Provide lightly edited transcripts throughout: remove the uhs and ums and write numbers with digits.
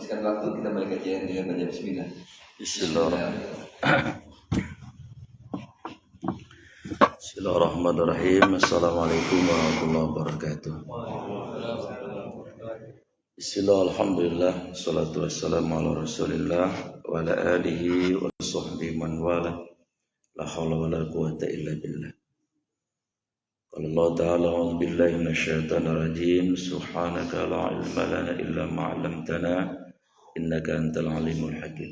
habiskan waktu kita mulai kajian dengan baca bismillah. Bismillahirrahmanirrahim. Assalamualaikum warahmatullahi wabarakatuh. Bismillah, alhamdulillah, salatu wassalamu ala rasulillah wa ala alihi wa sahbihi man wala. La hawla wa la quwata illa billah. Qala Allah ta'ala, a'udzu billahi minasyaitonir rajim. Subhanaka la ilma lana illa ma 'allamtana innaka antal alimul hakim.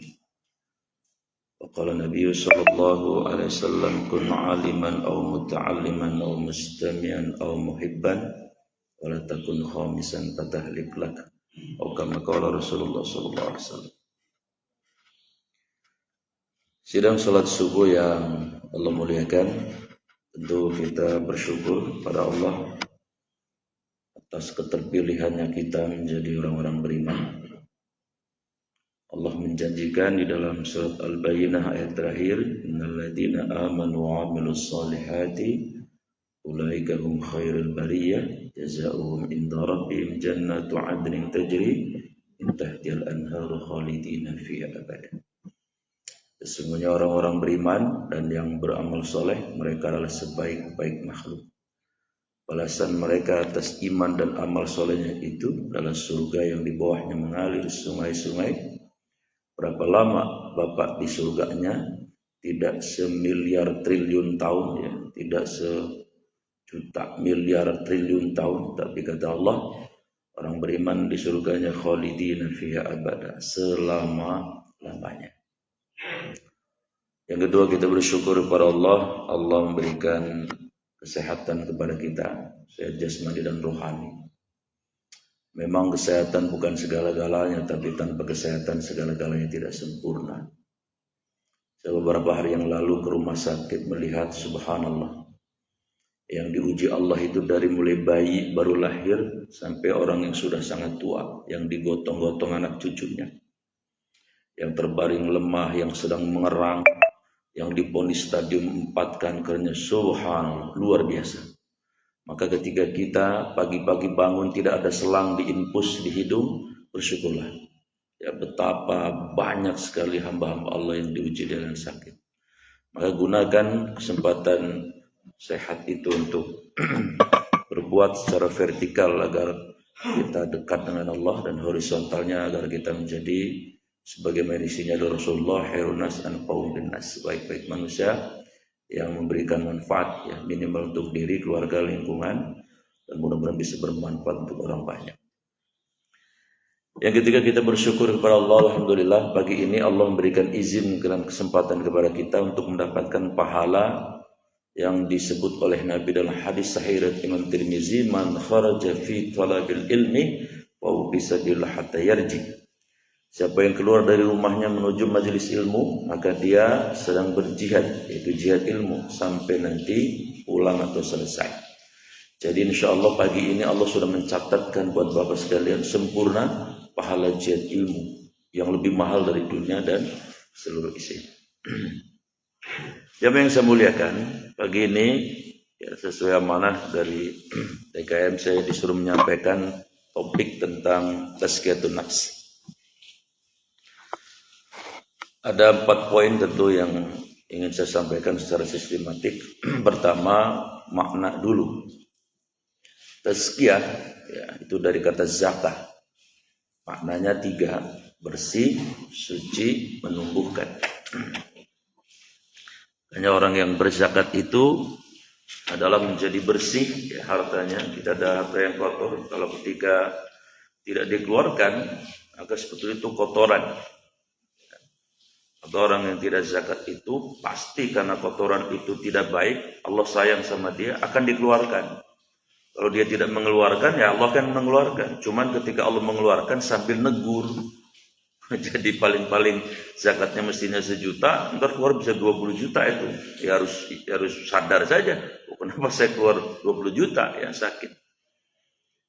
Wa qala Nabi sallallahu alaihi wasallam, kun 'aliman aw muta'alliman aw mustami'an aw muhibban wa la takun khamisan fatahlik lak. Atau kama qala Rasulullah sallallahu alaihi wasallam. Sidang salat subuh yang Allah muliakan, tentu kita bersyukur pada Allah atas keterpilihannya kita menjadi orang-orang beriman. Allah menjanjikan di dalam surat Al-Bayyinah ayat terakhir, innal ladzina amanu wa 'amilus solihati ulaika hum khairul bariyah jazaohum inda rabbihim jannatu 'adnin tajri min tahtihal anharu khalidina fiha abada. Sesungguhnya orang-orang beriman dan yang beramal soleh, mereka adalah sebaik-baik makhluk. Balasan mereka atas iman dan amal solehnya itu adalah surga yang di bawahnya mengalir sungai-sungai. Berapa lama Bapak di surganya? Tidak semiliar triliun tahun, ya, tidak sejuta miliar triliun tahun, tapi kata Allah, orang beriman di surganya khalidina fiha abada, selama-lamanya. Yang kedua, kita bersyukur kepada Allah. Allah memberikan kesehatan kepada kita, sehat jasmani dan rohani. Memang kesehatan bukan segala-galanya, tapi tanpa kesehatan segala-galanya tidak sempurna. Saya beberapa hari yang lalu ke rumah sakit melihat, subhanallah, yang diuji Allah itu dari mulai bayi baru lahir sampai orang yang sudah sangat tua, yang digotong-gotong anak cucunya, yang terbaring lemah, yang sedang mengerang, yang diponis stadium 4 kankernya, subhanallah, luar biasa. Maka ketika kita pagi-pagi bangun tidak ada selang diinpus di hidung, bersyukurlah. Ya, betapa banyak sekali hamba-hamba Allah yang diuji dengan sakit. Maka gunakan kesempatan sehat itu untuk berbuat secara vertikal agar kita dekat dengan Allah, dan horizontalnya agar kita menjadi sebagaimana isinya dari Rasulullah, khairun nas anfa'uhum linnas, sebaik-baik manusia yang memberikan manfaat, ya, minimal untuk diri, keluarga, lingkungan, dan mudah-mudahan bisa bermanfaat untuk orang banyak. Yang ketiga, kita bersyukur kepada Allah. Alhamdulillah, pagi ini Allah memberikan izin dan kesempatan kepada kita untuk mendapatkan pahala yang disebut oleh Nabi dalam hadis sahih riwayat Imam Tirmizi, man kharaja fi talabil ilmi wa bisabillah hatta yarji. Siapa yang keluar dari rumahnya menuju majelis ilmu, maka dia sedang berjihad, yaitu jihad ilmu, sampai nanti pulang atau selesai. Jadi insya Allah pagi ini Allah sudah mencatatkan buat Bapak sekalian sempurna pahala jihad ilmu yang lebih mahal dari dunia dan seluruh isinya. Yang saya muliakan, pagi ini ya, sesuai amanah dari DKM, saya disuruh menyampaikan topik tentang tazkiyatun nafs. Ada 4 poin tentu yang ingin saya sampaikan secara sistematik. Pertama, makna dulu. Tazkiyah, ya, itu dari kata zakah. Maknanya 3, bersih, suci, menumbuhkan. Hanya orang yang berzakat itu adalah menjadi bersih, ya, hartanya. Tidak ada harta yang kotor. Kalau ketika tidak dikeluarkan, maka sebetulnya itu kotoran. Atau orang yang tidak zakat itu pasti karena kotoran itu tidak baik, Allah sayang sama dia, akan dikeluarkan. Kalau dia tidak mengeluarkan, ya Allah akan mengeluarkan. Cuman ketika Allah mengeluarkan sambil negur. Jadi paling-paling zakatnya mestinya 1 juta, ntar keluar bisa 20 juta itu. Ya harus sadar saja, kenapa saya keluar 20 juta, ya sakit.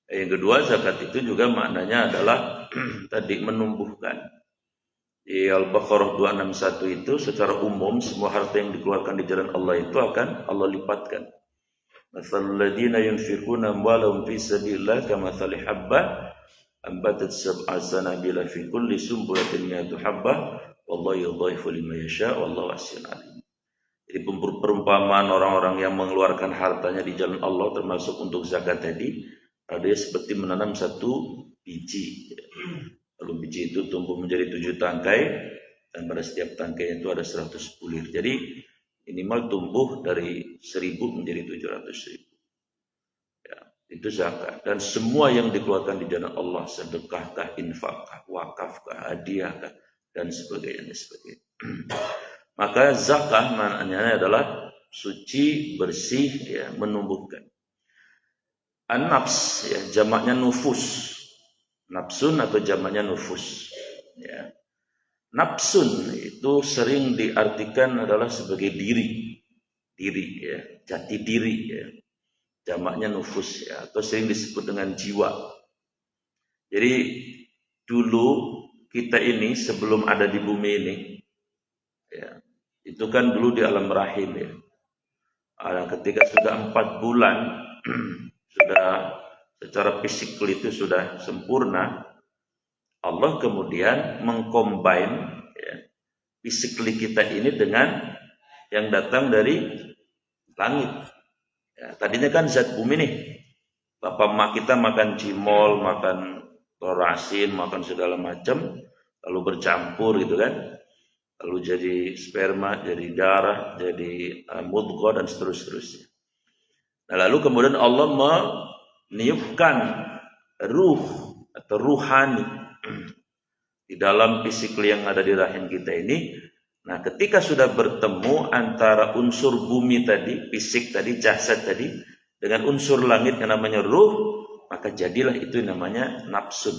Yang kedua, zakat itu juga maknanya adalah tadi menumbuhkan. Di Al-Baqarah 261 itu secara umum semua harta yang dikeluarkan di jalan Allah itu akan Allah lipatkan. Matsalul ladzina yunfiquna amwalahum fi sabilillah kamatsali habbah ambatat sab'a sanabila fi kulli sumbulatin mi'atu habbah wallahu yudhaifu liman yasha wallahu wasi'un alim. Jadi perumpamaan orang-orang yang mengeluarkan hartanya di jalan Allah termasuk untuk zakat tadi, dia seperti menanam satu biji. Lalu biji itu tumbuh menjadi 7 tangkai dan pada setiap tangkai itu ada 100 bulir. Jadi minimal tumbuh dari 1000 menjadi 700.000. Ya, itu zakat. Dan semua yang dikeluarkan di jalan Allah, sedekahkah, infakah, wakafkah, hadiahkah, dan sebagainya. Maka zakah maknanya adalah suci, bersih, ya, menumbuhkan. An-nafs, ya, jamaknya nufus. Nafsun atau jamaknya nufus. Ya. Nafsun itu sering diartikan adalah sebagai diri, ya, jati diri, ya. Jamaknya nufus, ya, atau sering disebut dengan jiwa. Jadi dulu kita ini sebelum ada di bumi ini, ya, itu kan dulu di alam rahim, ya. Ketika sudah 4 bulan sudah secara fisik itu sudah sempurna, Allah kemudian mengcombine, ya, fisik kita ini dengan yang datang dari langit. Ya, tadinya kan zat bumi nih, bapak emak kita makan cimol, makan telur asin, makan segala macam, lalu bercampur gitu kan. Lalu jadi sperma, jadi darah, jadi mudghah dan seterusnya. Nah, lalu kemudian Allah meniupkan ruh atau ruhani di dalam fisik yang ada di rahim kita ini. Nah, ketika sudah bertemu antara unsur bumi tadi, fisik tadi, jasad tadi, dengan unsur langit yang namanya ruh, maka jadilah itu namanya nafsun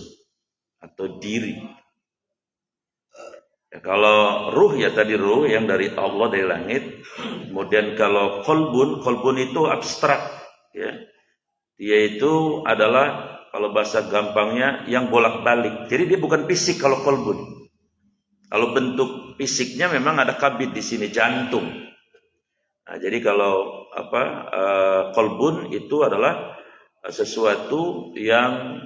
atau diri. Ya, kalau ruh ya tadi ruh yang dari Allah, dari langit. Kemudian kalau kolbun itu abstrak, ya. Dia itu adalah kalau bahasa gampangnya yang bolak-balik. Jadi dia bukan fisik kalau kolbun. Kalau bentuk fisiknya memang ada kabid di sini, jantung. Nah, jadi kalau kolbun itu adalah sesuatu yang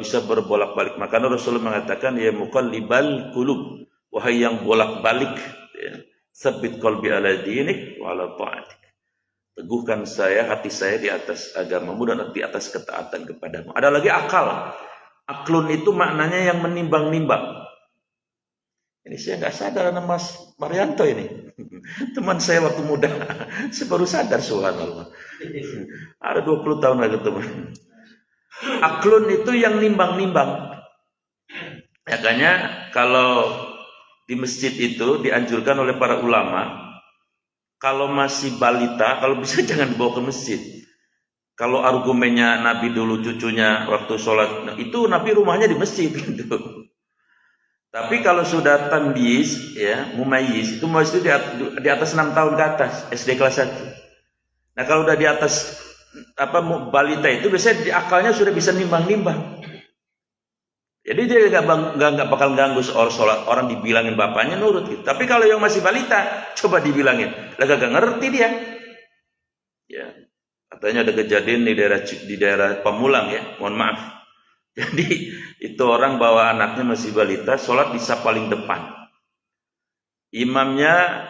bisa berbolak-balik. Maka Rasulullah mengatakan, ya muqallibal qulub, wahai yang bolak-balik, ya, tsabbit qalbi ala dinik wa ala ta'atik. Teguhkan hati saya di atas agamamu dan di atas ketaatan kepadamu. Ada lagi akal. Aklun itu maknanya yang menimbang-nimbang. Ini saya nggak sadar nama Mas Marianto ini. Teman saya waktu muda. Saya baru sadar, subhanallah. Ada 20 tahun lagi teman. Aklun itu yang nimbang-nimbang. Makanya kalau di masjid itu dianjurkan oleh para ulama, kalau masih balita, kalau bisa jangan dibawa ke masjid. Kalau argumennya Nabi dulu cucunya waktu sholat, itu Nabi rumahnya di masjid gitu. Tapi kalau sudah tamyiz, ya, mumayyiz, itu itu di atas 6 tahun ke atas, SD kelas 1. Nah, kalau udah di atas balita itu biasanya di akalnya sudah bisa nimbang-nimbang. Jadi dia nggak bakal ganggu sholat orang dibilangin bapaknya nurut gitu. Tapi kalau yang masih balita coba dibilangin, lah gak ngerti dia. Ya, katanya ada kejadian di daerah Pamulang, ya, mohon maaf. Jadi itu orang bawa anaknya masih balita, sholat bisa paling depan. Imamnya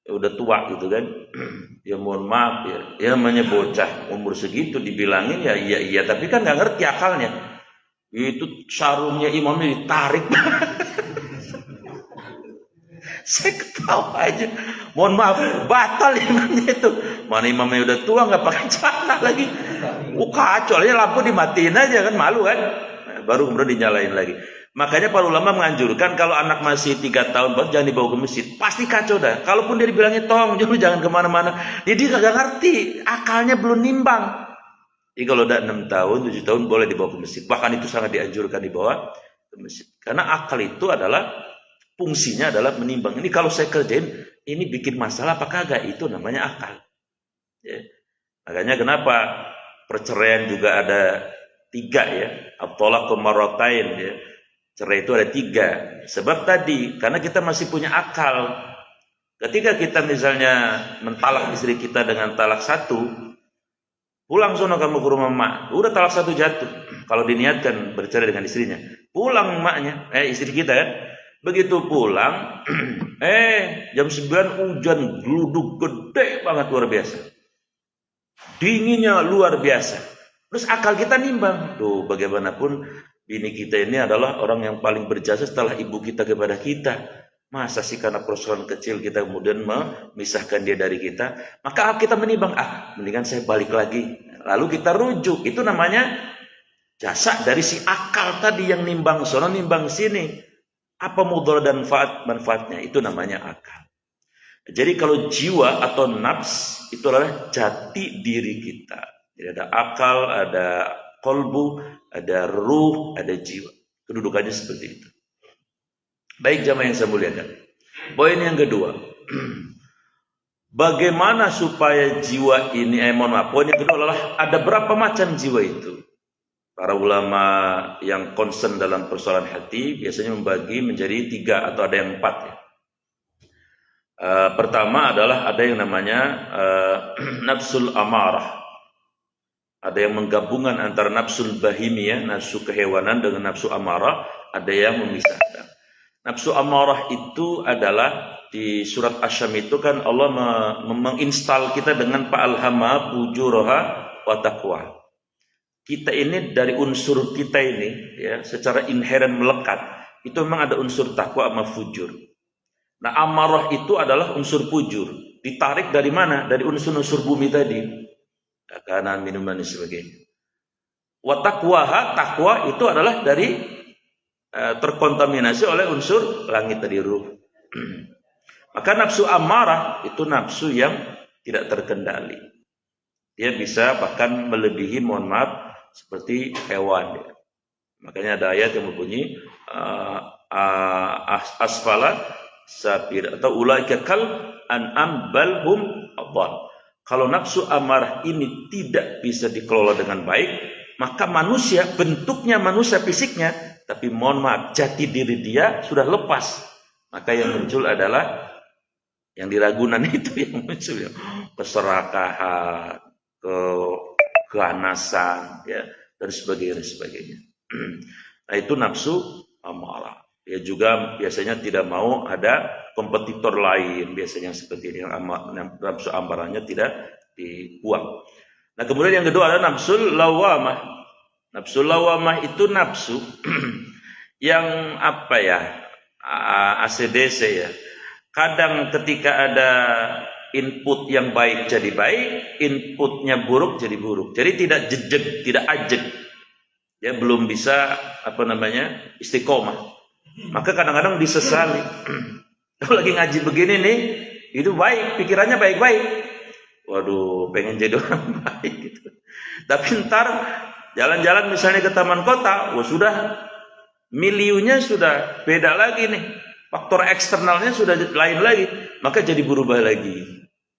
udah tua gitu kan. Ya mohon maaf ya namanya bocah umur segitu dibilangin ya iya tapi kan nggak ngerti akalnya. Itu sarungnya imamnya ditarik. Saya ketawa aja. Mohon maaf, batal imamnya itu. Mana imamnya udah tua nggak pakai celana lagi. Kacau aja, lampu dimatiin aja kan, malu kan. Nah, baru kemudian dinyalain lagi. Makanya para ulama menganjurkan kalau anak masih 3 tahun baru jangan dibawa ke masjid. Pasti kacau dah. Kalaupun dia dibilangnya tolong jangan kemana-mana, dia kagak ngerti, akalnya belum nimbang. Jadi kalau udah 6 tahun, 7 tahun boleh dibawa ke masjid. Bahkan itu sangat dianjurkan dibawa ke masjid. Karena akal itu adalah fungsinya adalah menimbang. Ini kalau saya kerjain, ini bikin masalah apa kagak? Itu namanya akal. Ya. Makanya kenapa perceraian juga ada 3 ya. At-talaqu marratain ya. Cerai itu ada 3. Sebab tadi, karena kita masih punya akal. Ketika kita misalnya mentalak istri kita dengan talak 1, pulang sono kamu ke rumah emak, udah talak 1 jatuh. kalau diniatkan bercerai dengan istrinya, pulang emaknya, istri kita ya, begitu pulang, jam 9 hujan gluduk gede banget luar biasa, dinginnya luar biasa. Terus akal kita nimbang, tuh bagaimanapun bini kita ini adalah orang yang paling berjasa setelah ibu kita kepada kita. Masa sih karena persoalan kecil kita kemudian memisahkan dia dari kita? Maka kita menimbang, mendingan saya balik lagi. Lalu kita rujuk. Itu namanya jasa dari si akal tadi yang nimbang sono, nimbang sini. Apa mudarat dan manfaatnya? Itu namanya akal. Jadi kalau jiwa atau nafs itu adalah jati diri kita. Jadi ada akal, ada kolbu, ada ruh, ada jiwa. Kedudukannya seperti itu. Baik jamaah yang saya muliakan. Poin yang kedua. Bagaimana supaya jiwa ini, poin yang kedua adalah ada berapa macam jiwa itu. Para ulama yang concern dalam persoalan hati biasanya membagi menjadi 3 atau ada yang 4 ya. Pertama adalah ada yang namanya nafsul amarah. Ada yang menggabungkan antara nafsul bahimiyah, nafsu kehewanan dengan nafsu amarah. Ada yang memisahkan. Nafsu amarah itu adalah di surat Asyam itu kan Allah menginstal kita dengan fa'alhamaha fujuraha wa taqwa. Kita ini dari unsur kita ini ya secara inheren melekat itu memang ada unsur takwa sama fujur. Nah, amarah itu adalah unsur fujur. Ditarik dari mana? Dari unsur-unsur bumi tadi. Makanan, minuman dan sebagainya. Wa taqwaha, takwa itu adalah dari terkontaminasi oleh unsur langit tadi ruh. Maka nafsu amarah itu nafsu yang tidak terkendali. Dia bisa bahkan melebihi, mohon maaf, seperti hewan. Makanya ada ayat yang berbunyi asfala sapir atau ulaika kal an'am bal hum adall. Kalau nafsu amarah ini tidak bisa dikelola dengan baik, maka manusia, bentuknya manusia fisiknya, tapi mohon maaf, jati diri dia sudah lepas. Maka yang muncul adalah yang diragunan itu yang muncul ya. Keserakahan, keganasan, ya, dan sebagainya. Nah itu nafsu amarah. Ya juga biasanya tidak mau ada kompetitor lain, biasanya seperti ini, yang nafsu amarahnya tidak dibuang. Nah kemudian yang kedua adalah nafsul lawamah. Nafsul lawamah itu nafsu yang apa ya, ACDC ya. Kadang ketika ada input yang baik jadi baik, inputnya buruk jadi buruk. Jadi tidak jejeg, tidak ajeg. Ya belum bisa istiqomah. Maka kadang-kadang disesali. Kalau lagi ngaji begini nih, itu baik, pikirannya baik-baik. Waduh, pengen jadi orang baik gitu. Tapi ntar jalan-jalan misalnya ke taman kota, sudah miliunya sudah beda lagi nih. Faktor eksternalnya sudah lain lagi, maka jadi berubah lagi.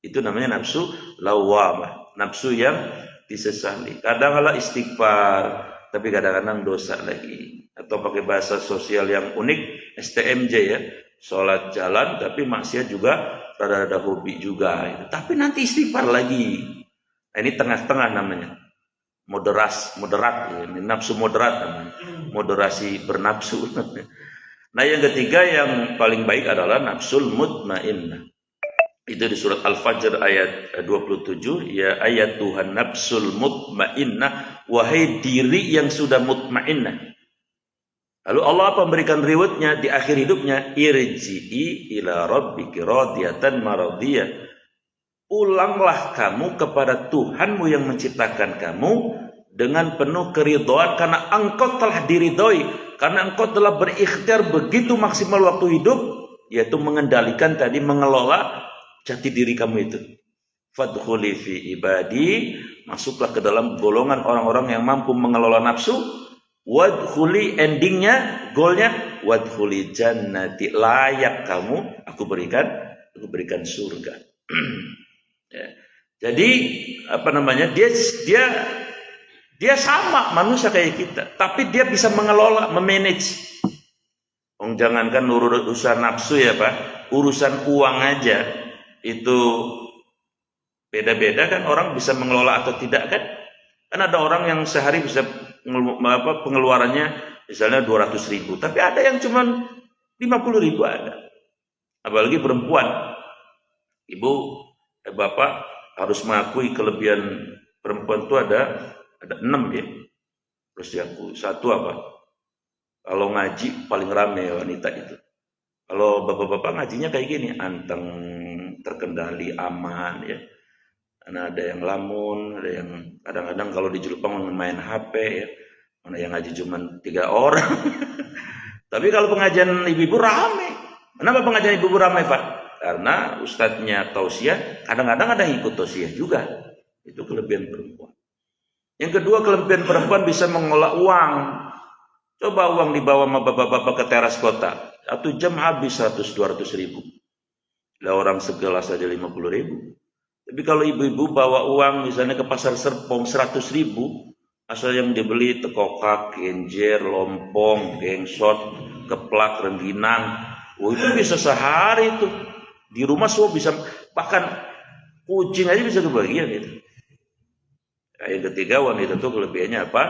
Itu namanya nafsu lawamah, nafsu yang disesali. Kadang-kadang istighfar, tapi kadang-kadang dosa lagi. Atau pakai bahasa sosial yang unik, STMJ ya, sholat jalan tapi maksiat juga, rada-rada hobi juga. Tapi nanti istighfar lagi. Nah, ini tengah-tengah namanya. Moderat, ini nafsu moderat namanya. Moderasi bernafsu. Nah yang ketiga yang paling baik adalah nafsul mutmainnah. Itu di surat Al-Fajr ayat 27, ya ayat Tuhan nafsul mutmainnah, wahai diri yang sudah mutmainnah. Lalu Allah memberikan rewardnya di akhir hidupnya, irji'i ila rabbiki radiyatan maradiyah. Pulanglah kamu kepada Tuhanmu yang menciptakan kamu dengan penuh keridhaan karena engkau telah diridhoi, karena engkau telah berikhtiar begitu maksimal waktu hidup, yaitu mengendalikan tadi, mengelola jati diri kamu itu. Fadkhuli fi ibadi, masuklah ke dalam golongan orang-orang yang mampu mengelola nafsu. Wadkhuli, endingnya, goalnya, wadkhuli jannati, layak kamu, aku berikan surga. Ya. Jadi dia sama manusia kayak kita, tapi dia bisa mengelola, memanage. Jangankan urusan nafsu ya Pak, urusan uang aja itu beda-beda kan, orang bisa mengelola atau tidak kan? Kan ada orang yang sehari bisa pengeluarannya misalnya 200.000, tapi ada yang cuma 50.000 ada. Apalagi perempuan. Ibu, bapak harus mengakui kelebihan perempuan itu ada 6 ya. Terus yang satu apa? Kalau ngaji paling rame wanita itu. Kalau bapak-bapak ngajinya kayak gini, anteng, terkendali, aman ya. Karena ada yang lamun, ada yang kadang-kadang kalau di Jelupang main HP ya. Mana yang ngaji cuma 3 orang. Tapi kalau pengajian ibu-ibu rame. Kenapa pengajian ibu-ibu rame, Pak? Karena ustadznya tausiah, kadang-kadang ada yang ikut tausiah juga. Itu kelebihan perempuan. Yang kedua, kelebihan perempuan bisa mengolah uang. Coba uang dibawa sama bapak-bapak ke teras kota. 1 jam habis 100-200 ribu. Lah orang segelas saja 50.000. Tapi kalau ibu-ibu bawa uang misalnya ke pasar Serpong 100.000, asal yang dibeli tekokak, genjer, lompong, gengsot, keplak, rengginang, itu bisa sehari itu. Di rumah semua bisa, bahkan kucing aja bisa kebagian itu. Yang ketiga, wanita itu kelebihannya apa?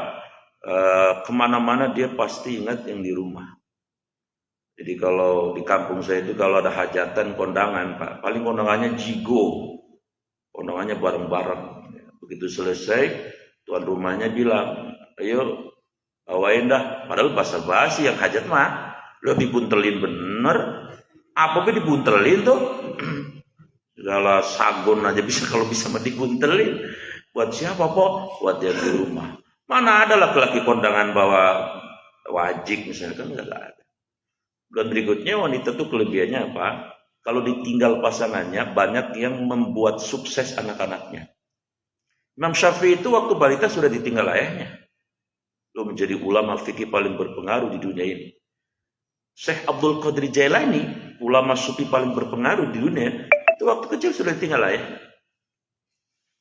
Kemana-mana dia pasti ingat yang di rumah. Jadi kalau di kampung saya itu kalau ada hajatan kondangan, Pak, paling kondangannya jigo, kondangannya bareng-bareng. Begitu selesai, tuan rumahnya bilang, ayo bawain dah. Padahal basa-basi yang hajat mah, lo dibuntelin bener. Apa dibuntelin tuh? Segala sagon aja bisa, kalau bisa mah dibuntelin. Buat siapa, Pak? Buat yang di rumah. Mana ada laki-laki kondangan bawa wajik misalnya, kan enggak ada. Dan berikutnya, wanita tuh kelebihannya apa? Kalau ditinggal pasangannya, banyak yang membuat sukses anak-anaknya. Imam Syafi'i itu waktu balita sudah ditinggal ayahnya. Lo menjadi ulama fikih paling berpengaruh di dunia ini. Syekh Abdul Qadir Jailani, ulama sufi paling berpengaruh di dunia, itu waktu kecil sudah ditinggal ayahnya.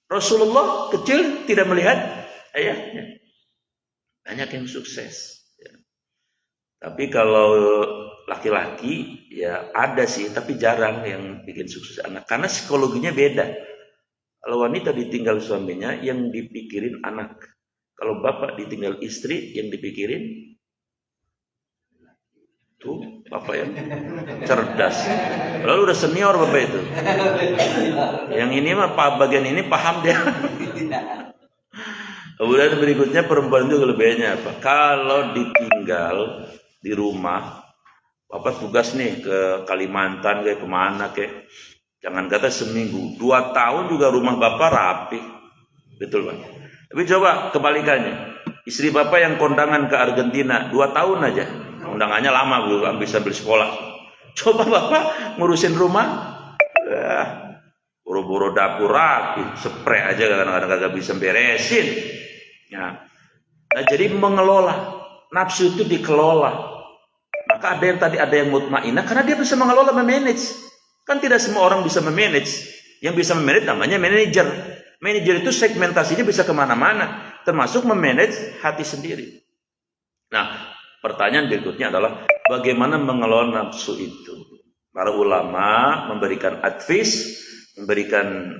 Rasulullah kecil tidak melihat ayahnya. Banyak yang sukses. Ya. Tapi kalau laki-laki ya ada sih, tapi jarang yang bikin sukses anak. Karena psikologinya beda. Kalau wanita ditinggal suaminya, yang dipikirin anak. Kalau bapak ditinggal istri, yang dipikirin tuh bapak yang cerdas. Lalu udah senior bapak itu. Yang ini mah bagian ini paham dia. Kemudian berikutnya perempuan itu kelebihannya apa? Kalau ditinggal di rumah, bapak tugas nih ke Kalimantan kayak kemana kayak, jangan kata seminggu, 2 tahun juga rumah bapak rapi, betul Pak? Tapi coba kebalikannya, istri bapak yang kondangan ke Argentina 2 tahun aja, undangannya lama belum bisa beli sekolah. Coba bapak ngurusin rumah, boro-boro dapur rapi, spray aja kadang-kadang kagak bisa beresin. Nah, jadi mengelola nafsu itu dikelola. Maka ada yang mutmainah karena dia bisa mengelola, memanage. Kan tidak semua orang bisa memanage. Yang bisa memanage namanya manajer. Manajer itu segmentasinya bisa kemana-mana, termasuk memanage hati sendiri. Nah, pertanyaan berikutnya adalah bagaimana mengelola nafsu itu. Para ulama memberikan advice, memberikan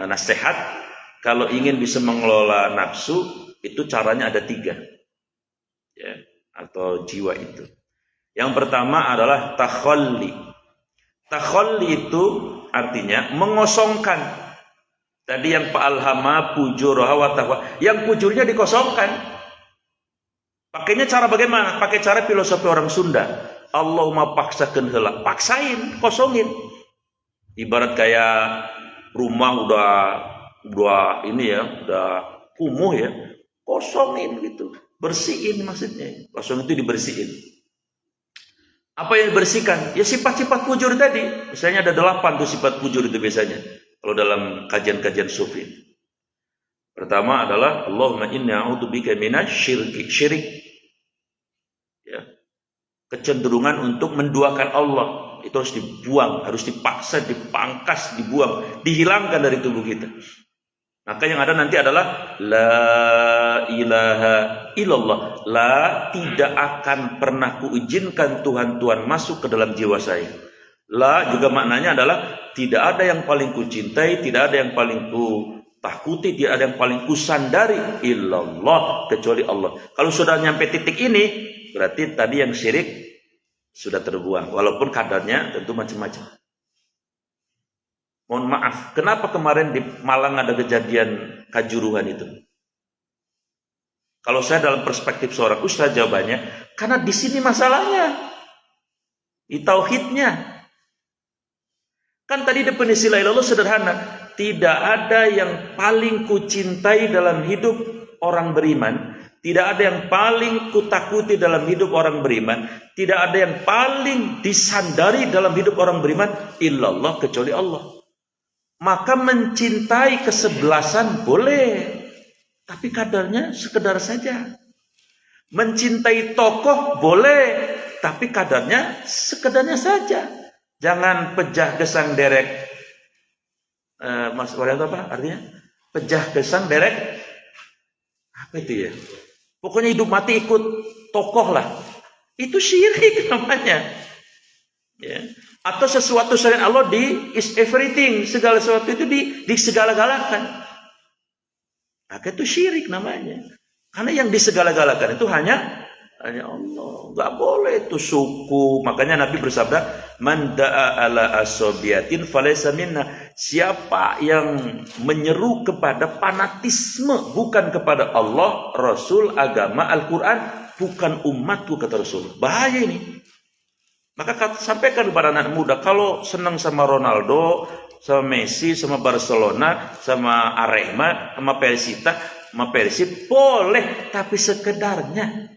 nasihat. Kalau ingin bisa mengelola nafsu, itu caranya ada 3. Ya, atau jiwa itu. Yang pertama adalah takhalli. Takhalli itu artinya mengosongkan. Tadi yang fa'alhama fujuraha wa taqwa, yang fujurnya dikosongkan. Pakainya cara bagaimana? Pakai cara filosofi orang Sunda. Allahumma paksakeun heula, paksain, kosongin. Ibarat kayak rumah udah ini ya, udah kumuh ya, kosongin gitu, bersihin maksudnya. Kosong itu dibersihin. Apa yang dibersihkan? Ya sifat-sifat fujur tadi. Misalnya ada 8 tuh sifat fujur itu biasanya. Kalau dalam kajian-kajian sufi. Pertama adalah Allahumma inni a'udzubika minasyirki, syirik. Ya. Kecenderungan untuk menduakan Allah itu harus dibuang, harus dipaksa, dipangkas, dibuang, dihilangkan dari tubuh kita. Maka yang ada nanti adalah la ilaha illallah. La, tidak akan pernah kuizinkan Tuhan masuk ke dalam jiwa saya. La juga maknanya adalah tidak ada yang paling kucintai, tidak ada yang paling ku takuti, tidak ada yang paling kusandari illallah, kecuali Allah. Kalau sudah nyampe titik ini, berarti tadi yang syirik sudah terbuang, walaupun kadarnya tentu macam-macam. Mohon maaf, kenapa kemarin di Malang ada kejadian Kanjuruhan itu? Kalau saya dalam perspektif seorang ustaz, jawabannya karena di sini masalahnya, di tauhidnya. Kan tadi definisi la ilaha illallah sederhana, tidak ada yang paling kucintai dalam hidup orang beriman, tidak ada yang paling kutakuti dalam hidup orang beriman, tidak ada yang paling disandari dalam hidup orang beriman illallah, kecuali Allah. Maka mencintai kesebelasan boleh, tapi kadarnya sekedar saja. Mencintai tokoh boleh, tapi kadarnya sekedarnya saja. Jangan pejah gesang derek. Mas Waryanto apa artinya? Pejah gesang derek. Apa itu ya? Pokoknya hidup mati ikut tokoh lah. Itu syirik namanya. Ya. Atau sesuatu selain Allah di is everything, segala sesuatu itu di segala-galakan. Maka itu syirik namanya. Karena yang disegala-galakan itu hanya Allah. Enggak boleh itu suku. Makanya Nabi bersabda, "Man da'a ala asobiyatin falaysa minna." Siapa yang menyeru kepada fanatisme bukan kepada Allah, Rasul, agama, Al-Qur'an, bukan umatku, kata Rasul. Bahaya ini. Maka sampaikan kepada anak muda, kalau senang sama Ronaldo, sama Messi, sama Barcelona, sama Arema, sama Persita, sama Persib, boleh, tapi sekedarnya.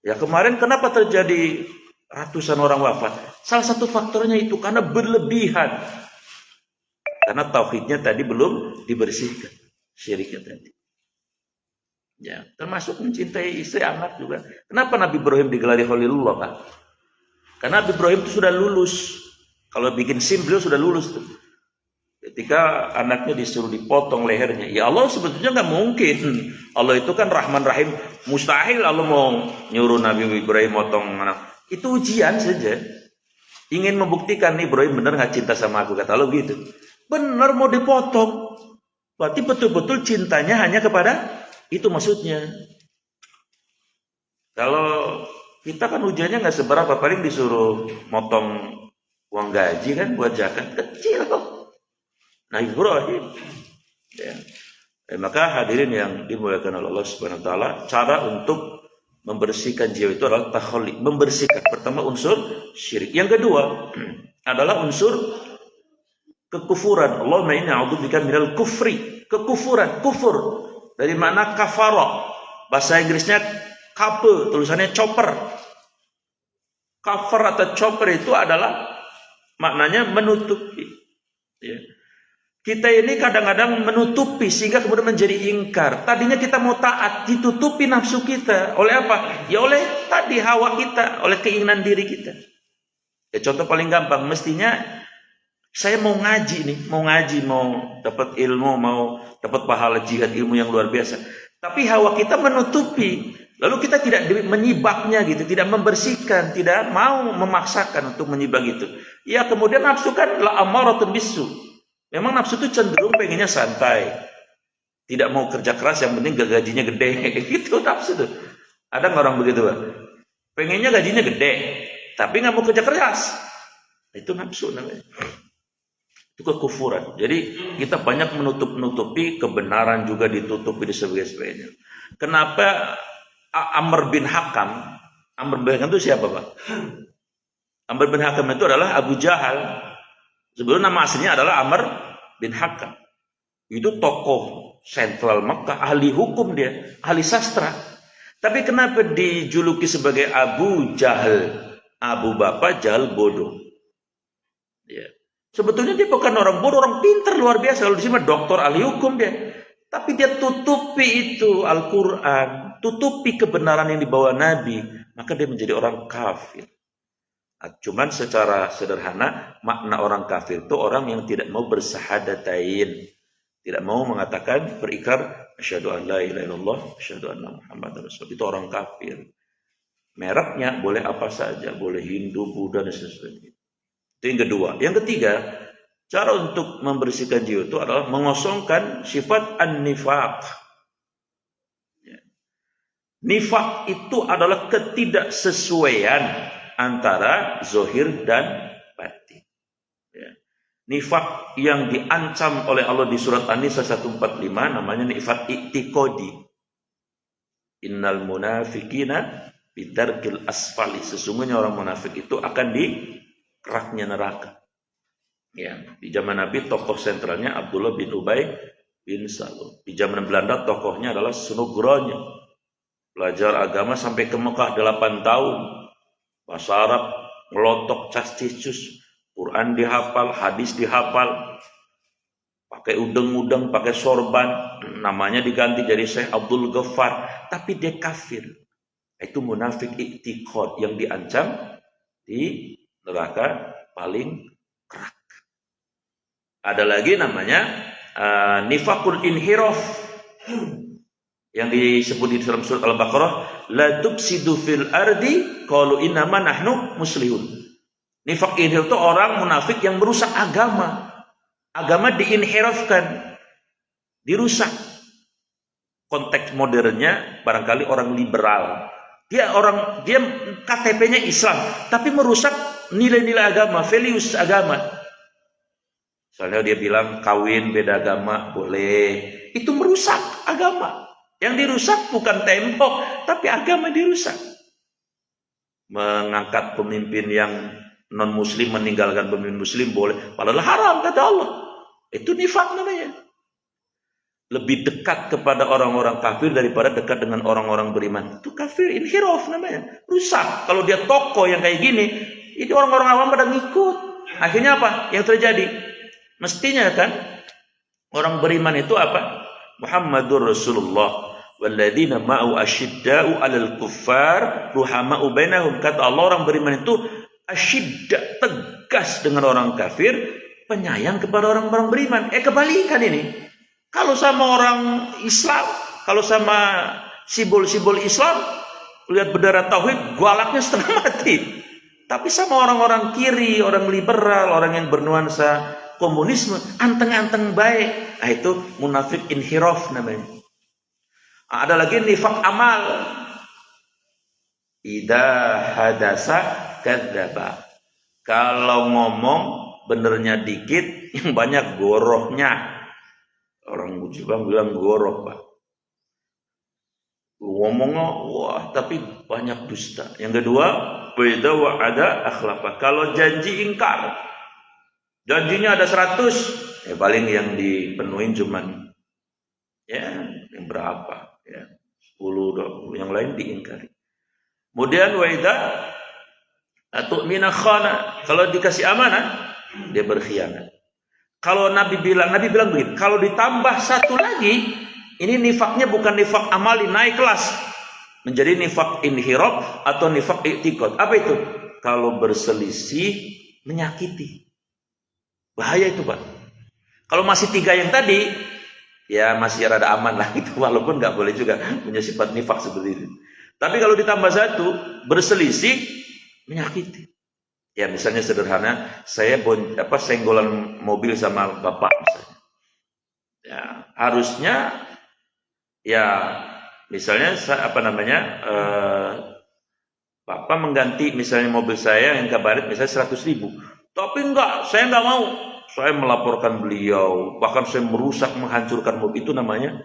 Ya kemarin kenapa terjadi ratusan orang wafat? Salah satu faktornya itu karena berlebihan. Karena tauhidnya tadi belum dibersihkan, syiriknya tadi. Ya, termasuk mencintai istri, anak juga. Kenapa Nabi Ibrahim digelari Khalilullah, Pak? Karena Nabi Ibrahim itu sudah lulus. Kalau bikin SIM beliau sudah lulus tuh. Ketika anaknya disuruh dipotong lehernya, ya Allah sebetulnya nggak mungkin. Allah itu kan Rahman Rahim, mustahil Allah mau nyuruh Nabi Ibrahim potong anak. Itu ujian saja. Ingin membuktikan nih Ibrahim benar nggak cinta sama aku, kata Allah gitu. Benar mau dipotong. Berarti betul-betul cintanya hanya kepada itu maksudnya. Kalau kita kan ujiannya nggak seberapa, paling disuruh motong uang gaji kan buat zakat, kecil kok. Nah Ibrahim, ya. Maka hadirin yang dimuliakan oleh Allah Subhanahu Wa Taala, cara untuk membersihkan jiwa itu adalah takholi, membersihkan. Pertama unsur syirik, yang kedua adalah unsur kekufuran. Allahumma inni a'udzubika minal kufri, kekufuran, kufur dari mana kafara, bahasa Inggrisnya kape, tulisannya chopper. Kafar atau chopper itu adalah maknanya menutupi. Ya. Kita ini kadang-kadang menutupi sehingga kemudian menjadi ingkar. Tadinya kita mau taat, ditutupi nafsu kita. Oleh apa? Ya oleh tadi hawa kita, oleh keinginan diri kita. Ya, contoh paling gampang, mestinya saya mau ngaji nih, mau dapat ilmu, mau dapat pahala jihad, ilmu yang luar biasa. Tapi hawa kita menutupi. Lalu kita tidak menyibaknya gitu, tidak membersihkan, tidak mau memaksakan untuk menyibak itu. Ya kemudian nafsu kan la amaratun bisu. Memang nafsu itu cenderung pengennya santai. Tidak mau kerja keras, yang penting gajinya gede. Gitu nafsu tuh. Ada nggak orang begitu, Pak? Pengennya gajinya gede, tapi nggak mau kerja keras. Itu nafsu namanya. Itu kekufuran. Jadi kita banyak menutupi kebenaran, juga ditutupi di sebagainya. Kenapa Amr bin Hakam? Amr bin Hakam itu siapa, Pak? Amr bin Hakam itu adalah Abu Jahal. Sebelum nama aslinya adalah Amr bin Hakam. Itu tokoh sentral Mekah, ahli hukum dia, ahli sastra. Tapi kenapa dijuluki sebagai Abu Jahal? Abu Bapak, Jahal bodoh. Ya. Sebetulnya dia bukan orang bodoh, orang pintar luar biasa. Kalau di sini doktor ahli hukum dia. Tapi dia tutupi itu Al-Quran, tutupi kebenaran yang dibawa Nabi, maka dia menjadi orang kafir. Cuman secara sederhana, makna orang kafir itu orang yang tidak mau bersahadatain, tidak mau mengatakan berikrar asyhadu an la ilaha illallah, asyhadu anna Muhammadar Rasul. Itu orang kafir. Mereknya boleh apa saja, boleh Hindu, Buddha dan sebagainya. Itu yang kedua. Yang ketiga, Cara untuk membersihkan jiwa itu adalah mengosongkan sifat an-nifaq. Nifaq itu adalah ketidaksesuaian antara zohir dan batin. Nifaq yang diancam oleh Allah di surat An-Nisa 145 namanya nifaq i'tiqadi. Innal munafiqina bidarkil asfali. Sesungguhnya orang munafik itu akan di keraknya neraka. Ya, di zaman Nabi tokoh sentralnya Abdullah bin Ubay bin Salul. Di zaman Belanda tokohnya adalah Sunugronya. Belajar agama sampai ke Mekah 8 tahun. Bahasa Arab melotok casticus. Quran dihafal, hadis dihafal. Pakai udeng-udeng, pakai sorban. Namanya diganti jadi Syekh Abdul Ghaffar. Tapi dia kafir. Itu munafik i'tiqad yang diancam di neraka paling kerak. Ada lagi namanya nifakul inhiraf yang disebut di dalam surat Al-Baqarah, la tufsidu fil ardi qalu innama nahnu muslihun. Nifak inhiraf itu orang munafik yang merusak agama. Agama diinhirafkan, dirusak. Konteks modernnya barangkali orang liberal. Dia KTP-nya Islam, tapi merusak nilai-nilai agama, values agama. Soalnya dia bilang kawin beda agama boleh. Itu merusak agama. Yang dirusak bukan tembok, tapi agama dirusak. Mengangkat pemimpin yang non-muslim, meninggalkan pemimpin muslim boleh. Padahal haram kata Allah. Itu nifak namanya. Lebih dekat kepada orang-orang kafir daripada dekat dengan orang-orang beriman. Itu kafir inhiraf namanya. Rusak. Kalau dia tokoh yang kayak gini, itu orang-orang awam pada ngikut. Akhirnya apa? Yang terjadi? Mestinya kan orang beriman itu apa? Muhammadur Rasulullah walladzina ma'u asyidda'u 'alal kuffar ruhama'u bainahum. Kata Allah, orang beriman itu asyidda, tegas dengan orang kafir, penyayang kepada orang-orang beriman. Kebalikan ini. Kalau sama orang Islam, kalau sama simbol-simbol Islam, lihat bendera tauhid, galaknya setengah mati. Tapi sama orang-orang kiri, orang liberal, orang yang bernuansa komunisme, anteng-anteng baik. Nah, itu munafik inhiraf namanya. Ada lagi nifak amal. Idza hadasa kadzdzaba. Kalau ngomong benernya dikit, yang banyak gorohnya. Orang Jepang bilang goroh, Pak. Ngomongnya wah, tapi banyak dusta. Yang kedua, beda wa ada akhlafa. Kalau janji ingkar. Janjinya ada 100, paling yang dipenuhin cuman yang berapa, 10, 20, yang lain diingkari. Kemudian wa idza atu'mina khana, kalau dikasih amanah dia berkhianat. Kalau Nabi bilang begini, kalau ditambah satu lagi, ini nifaknya bukan nifak amali, naik kelas menjadi nifak inhiraf atau nifak i'tiqad. Apa itu? Kalau berselisih menyakiti. Bahaya itu, Pak. Kalau masih 3 yang tadi, ya masih rada aman lah itu, walaupun nggak boleh juga punya sifat nifak seperti itu. Tapi kalau ditambah 1, berselisih, menyakiti. Ya misalnya sederhana, saya senggolan mobil sama bapak misalnya. Ya harusnya, ya misalnya bapak mengganti misalnya mobil saya yang kabaret misalnya 100.000. Tapi enggak, saya enggak mau. Saya melaporkan beliau, bahkan saya merusak, menghancurkan mobil. Itu namanya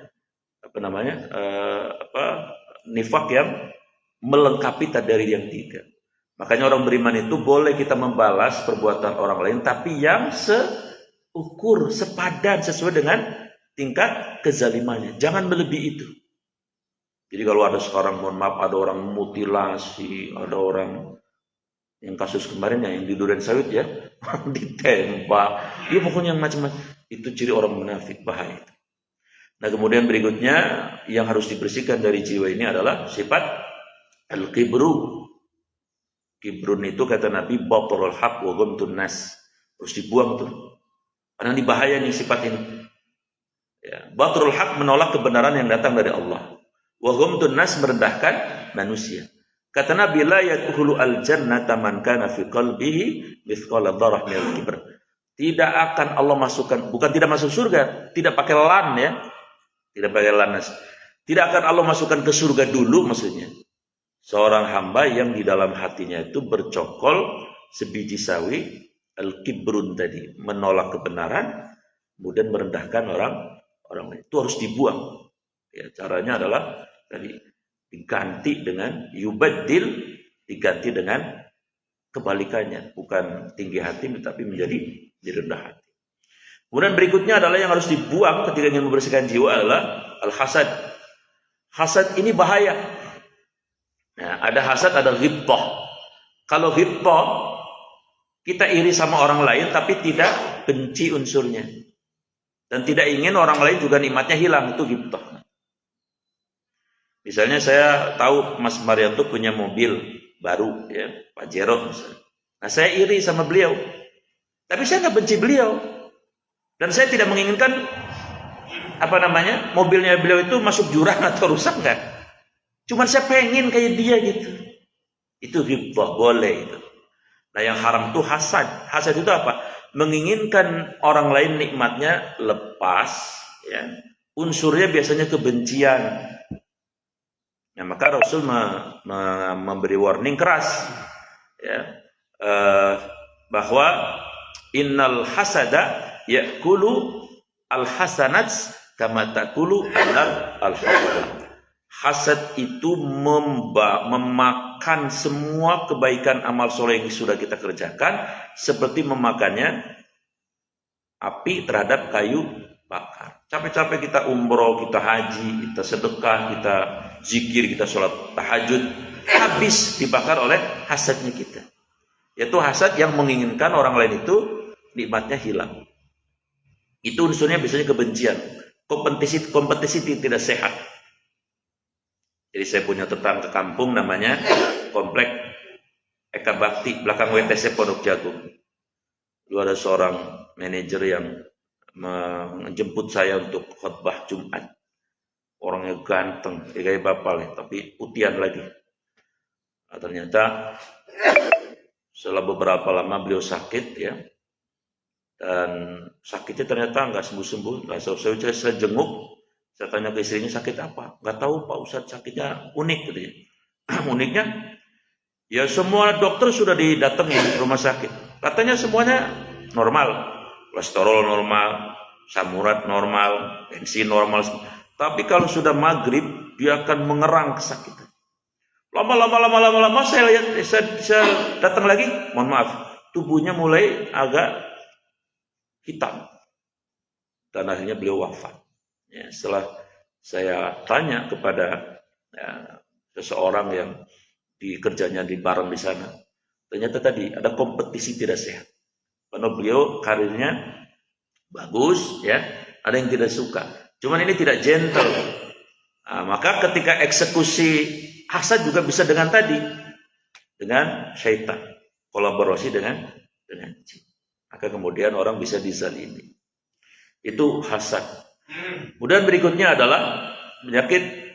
nifak yang melengkapi dari yang 3. Makanya orang beriman itu boleh kita membalas perbuatan orang lain, tapi yang seukur, sepadan, sesuai dengan tingkat kezalimannya. Jangan melebihi itu. Jadi kalau ada sekarang, mohon maaf, ada orang mutilasi, ada orang yang kasus kemarin yang di Duren Sawit ya, ditembak, ya pokoknya macam-macam. Itu ciri orang munafik, bahaya. Nah kemudian berikutnya yang harus dibersihkan dari jiwa ini adalah sifat al-kibru. Kibrun itu kata Nabi batarul haq wa ghamtun nas, harus dibuang tuh. Karena ini bahaya nih sifat ini. Ya, batarul haq menolak kebenaran yang datang dari Allah. Wa ghamtun nas merendahkan manusia. Kata Nabi, la yadkhulu al-jannata man kana fi qalbihi mithqala dzarrah minal kibr. Tidak akan Allah masukkan, bukan tidak masuk surga, tidak pakai lan ya. Tidak pakai lan. Tidak akan Allah masukkan ke surga dulu maksudnya. Seorang hamba yang di dalam hatinya itu bercokol sebiji sawi al-kibrun tadi, menolak kebenaran, kemudian merendahkan orang lain. Itu harus dibuang. Ya, caranya adalah tadi diganti dengan yubaddil, diganti dengan kebalikannya, bukan tinggi hati tapi menjadi rendah hati. Kemudian berikutnya adalah yang harus dibuang ketika ingin membersihkan jiwa adalah al-hasad. Hasad ini bahaya. Nah, ada hasad, ada ghibthah. Kalau ghibthah, kita iri sama orang lain tapi tidak benci unsurnya. Dan tidak ingin orang lain juga nikmatnya hilang, itu ghibthah. Misalnya saya tahu Mas Marianto punya mobil baru, ya, Pajero misalnya. Nah, saya iri sama beliau. Tapi saya nggak benci beliau. Dan saya tidak menginginkan mobilnya beliau itu masuk jurang atau rusak, enggak. Cuma saya pengen kayak dia gitu. Itu ghibthah, boleh itu. Nah, yang haram itu hasad. Hasad itu apa? Menginginkan orang lain nikmatnya lepas, ya. Unsurnya biasanya kebencian. Nah, maka Rasul memberi warning keras, ya, bahwa innal hasada ya'kulu al-hasanat kama ta'kulu an-nar al-haqqah. Hasad itu memakan semua kebaikan amal soleh yang sudah kita kerjakan seperti memakannya api terhadap kayu bakar. Capek-capek kita umroh, kita haji, kita sedekah, kita zikir, kita sholat tahajud, habis dibakar oleh hasadnya kita. Yaitu hasad yang menginginkan orang lain itu nikmatnya hilang. Itu unsurnya biasanya kebencian. Kompetisi tidak sehat. Jadi saya punya tetangga kampung namanya Komplek Eka Bakti, belakang WTC Pondok Jagung. Lalu ada seorang manajer yang menjemput saya untuk khutbah Jumat. Orangnya ganteng, kayak bapak, tapi putihan lagi. Nah, ternyata setelah beberapa lama beliau sakit, ya, dan sakitnya ternyata nggak sembuh-sembuh. Nah, saya jenguk, saya tanya ke istrinya, sakit apa? Nggak tahu Pak Ustadz, sakitnya unik gitu ya. Uniknya, ya semua dokter sudah didatengin rumah sakit. Katanya semuanya normal, kolesterol normal, asam urat normal, tensi normal. Tapi kalau sudah maghrib, dia akan mengerang kesakitan. Lama-lama saya datang lagi, mohon maaf, tubuhnya mulai agak hitam. Dan akhirnya beliau wafat. Ya, setelah saya tanya kepada seseorang yang kerjanya di bareng di sana, ternyata tadi ada kompetisi tidak sehat. Karena beliau karirnya bagus, ya, ada yang tidak suka. Cuman ini tidak gentle. Nah, maka ketika eksekusi hasad juga bisa dengan syaitan, kolaborasi dengan jin. Maka kemudian orang bisa dizalimi. Itu hasad. Kemudian berikutnya adalah penyakit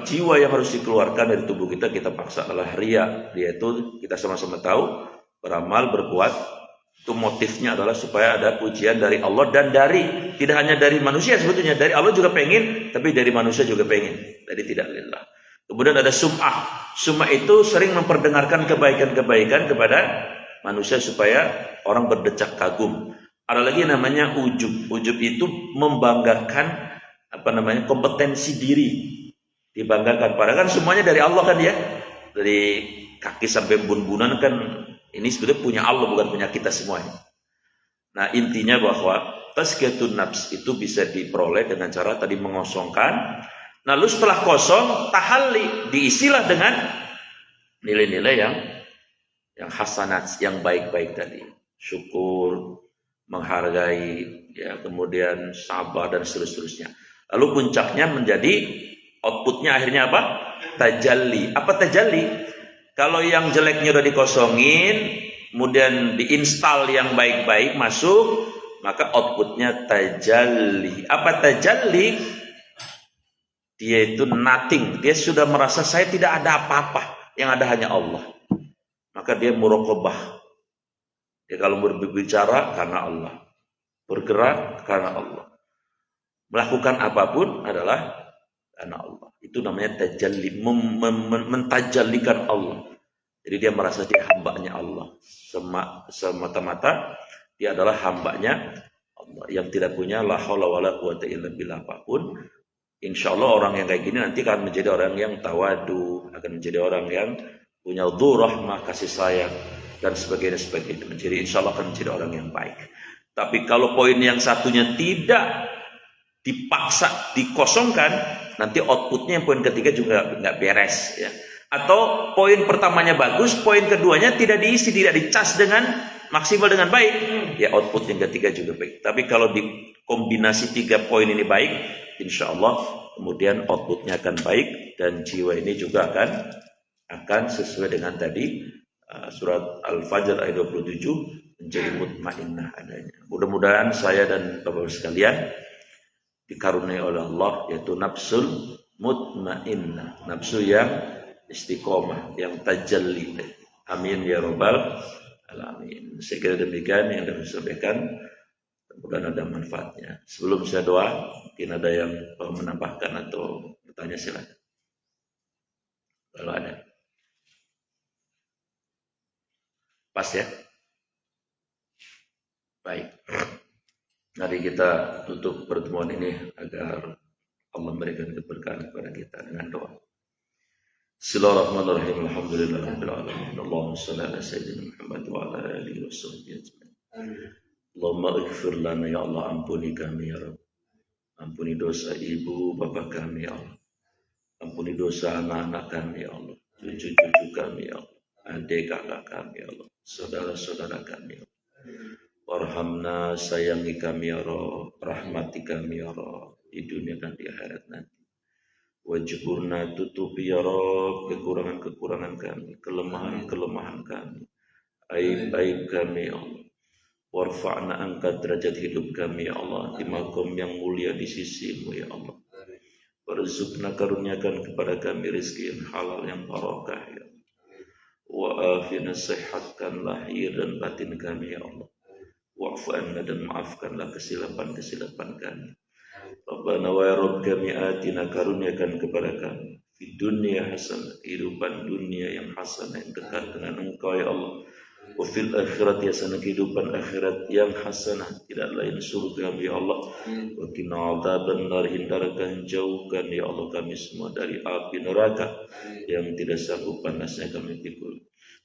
jiwa yang harus dikeluarkan dari tubuh kita paksa adalah riya. Dia itu kita sama-sama tahu, beramal, berbuat, itu motifnya adalah supaya ada pujian dari Allah dan tidak hanya dari manusia sebetulnya, dari Allah juga pengen, tapi dari manusia juga pengen. Jadi tidak lillah. Kemudian ada sum'ah. Sum'ah itu sering memperdengarkan kebaikan-kebaikan kepada manusia supaya orang berdecak kagum. Ada lagi namanya ujub. Ujub itu membanggakan kompetensi diri. Dibanggakan. Padahal kan semuanya dari Allah kan ya. Dari kaki sampai bun-bunan kan ini sebetulnya punya Allah, bukan punya kita semuanya. Nah, intinya bahwa tazkiyatun nafs itu bisa diperoleh dengan cara tadi mengosongkan. Lalu setelah kosong, tahalli, diisilah dengan nilai-nilai yang hasanat, yang baik-baik tadi. Syukur, menghargai, ya, kemudian sabar dan seterusnya. Lalu puncaknya menjadi outputnya akhirnya apa? Tajalli. Apa tajalli? Kalau yang jeleknya udah dikosongin, kemudian diinstal yang baik-baik masuk, maka outputnya tajalli. Apa tajalli? Dia itu nothing. Dia sudah merasa saya tidak ada apa-apa. Yang ada hanya Allah. Maka dia muraqabah. Ya kalau berbicara karena Allah, bergerak karena Allah, melakukan apapun adalah karena Allah. Itu namanya tajalli, mentajallikan Allah. Jadi dia merasa dia hambanya Allah. Semata-mata dia adalah hambanya Allah yang tidak punya la haula wala quwata illa billah apapun. Insya Allah orang yang kayak gini nanti akan menjadi orang yang tawadu, akan menjadi orang yang punya dzurrahmah, kasih sayang, dan sebagainya. Menjadi insya Allah akan menjadi orang yang baik. Tapi kalau poin yang satunya tidak dipaksa, dikosongkan, nanti outputnya yang poin ketiga juga nggak beres. Ya. Atau poin pertamanya bagus, poin keduanya tidak diisi, tidak dicas dengan maksimal dengan baik, ya output yang ketiga juga baik. Tapi kalau dikombinasi 3 poin ini baik, insya Allah kemudian outputnya akan baik dan jiwa ini juga akan sesuai dengan tadi surat Al-Fajr ayat 27 menjadi mutmainnah adanya. Mudah-mudahan saya dan Bapak sekalian dikaruniai oleh Allah yaitu nafsul mutmainnah, nafsu yang istiqomah, yang tajalli. Amin ya rabbal alamin. Saya kira demikian yang dapat saya sampaikan. Mudah-mudahan ada manfaatnya. Sebelum saya doa, mungkin ada yang menambahkan atau bertanya silakan. Kalau ada. Pas ya? Baik. Mari kita tutup pertemuan ini agar Allah memberikan keberkahan kepada kita dengan doa. Bismillahirrahmanirrahim. Alhamdulillahirabbil alamin. Allahumma shalli ala sayyidina Muhammad wa ala alihi washabbihi ajmain. Allahumma ighfir lana ya Allah, ampuni kami ya Rabb. Ampuni dosa ibu bapak kami ya Allah. Ampuni dosa anak-anak kami ya Allah. Cucu-cucu kami ya Allah. Adik kakak kami ya Allah. Saudara-saudara kami ya Allah. Warhamna, sayangi kami ya Rabb. Rahmati kami ya Rabb di dunia dan di akhirat nanti. Wajburna, tutupi ya Rabb kekurangan-kekurangan kami, kelemahan-kelemahan kami, aib-aib kami ya Allah. Warfa'na, angkat derajat hidup kami ya Allah di makom yang mulia di sisimu ya Allah. Warzuqna, karuniakan kepada kami rezeki yang halal yang barakah ya Allah. Wa afina, sehatkan lahir dan batin kami ya Allah. Wa'fu anna, dan maafkanlah kesilapan-kesilapan kami. Rabbana wa ya Rabb kami, atina, karuniakan kepada kami di dunia hasanah, kehidupan dunia yang hasanah yang dekat dengan Engkau ya Allah. Wa fil akhirat hasanah, kehidupan akhirat yang hasanah, tidak lain surga ya Allah. Wa qina adzabannar, hindarkan jauhkan ya Allah kami semua dari api neraka yang tidak sanggup panasnya kami pikul.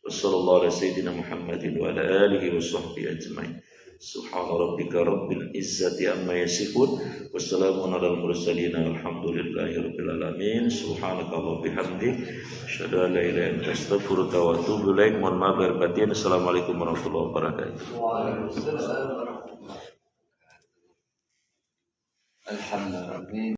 Wassallallahu ala sayyidina Muhammadin wa ala alihi washabbihi ajmain. Subhana rabbika rabbil izzati amma yasifun, wassalamun alal mursalin, alhamdulillahi rabbil alamin. Subhanaka wa bihamdik, asyhadu an la ilaha illa anta, astaghfiruka wa atubu ilaik. Mohon maaf lahir batin. Assalamualaikum warahmatullahi wabarakatuh. Alhamdulillah.